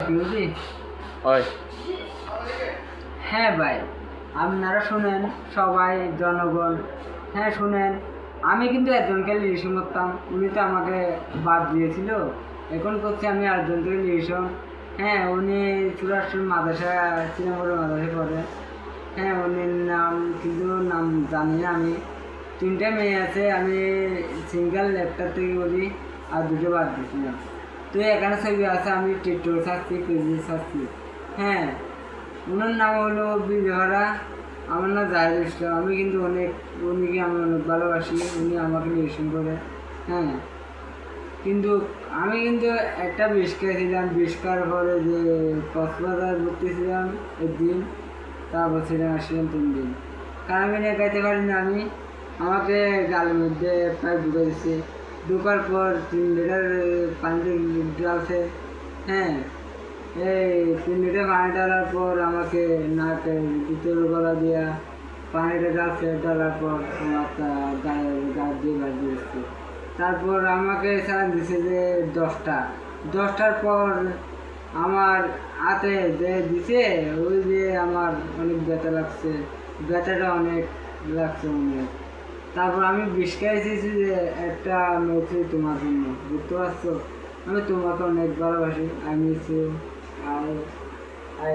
পিউজি হয়। হ্যাঁ ভাই, আপনারা শুনেন সবাই জনগণ, হ্যাঁ শুনেন, আমি কিন্তু একজনকে রিলেশন করতাম, উনি তো আমাকে বাদ দিয়েছিল, এখন করছি আমি আরেকজনকে রিলেশন। হ্যাঁ, উনি চুরাশুর মাদ্রাসা, শ্রীনগরের মাদ্রাসায় পড়ে। হ্যাঁ, উনির নাম কিন্তু নাম জানি না আমি। তিনটা মেয়ে আছে, আমি সিঙ্গেল একটার থেকে বলি, আর দুটো বাদ দিয়েছিলাম। তো এখানে ছবি আছে, আমি টিকটক থাকছি, ফেসবুক থাকছি। হ্যাঁ, ওনার নাম হলো বিবেহরা, আমার নাম জাহিদুল ইসলাম। আমি কিন্তু উনিকে আমি অনেক ভালোবাসি, উনি আমাকে রিলেশন করে। হ্যাঁ, কিন্তু আমি কিন্তু একটা বিষ খেয়েছিলাম, বিষ খাওয়ার পরে যে কক্সবাজার ভর্তি ছিলাম একদিন, তারপর ছিলাম আসছিলাম 3 দিন। কারামিনে খাইতে পারি না আমি, আমাকে গালের মধ্যে প্রায় ঢুকে দিচ্ছে, ঢোকার পর 3 লিটার পানি ঢালছে। হ্যাঁ, এই 3 লিটার পানি ঢালার পর আমাকে নাকের ভিতর গলা দিয়া পানিটা ঢালার পর আমার গা দিয়ে বাজিয়ে দিচ্ছে। তারপর আমাকে স্যার দিছে যে 10টার পর আমার হাতে যে দিছে, ওই যে আমার অনেক ব্যথা লাগছে, ব্যথাটা অনেক লাগছে অনেক। তারপর আমি বিষ খাইছি যে একটা মেয়ে তোমার জন্য, বুঝতে পারছো? আমি তোমাকে অনেক ভালোবাসি, I miss you. I I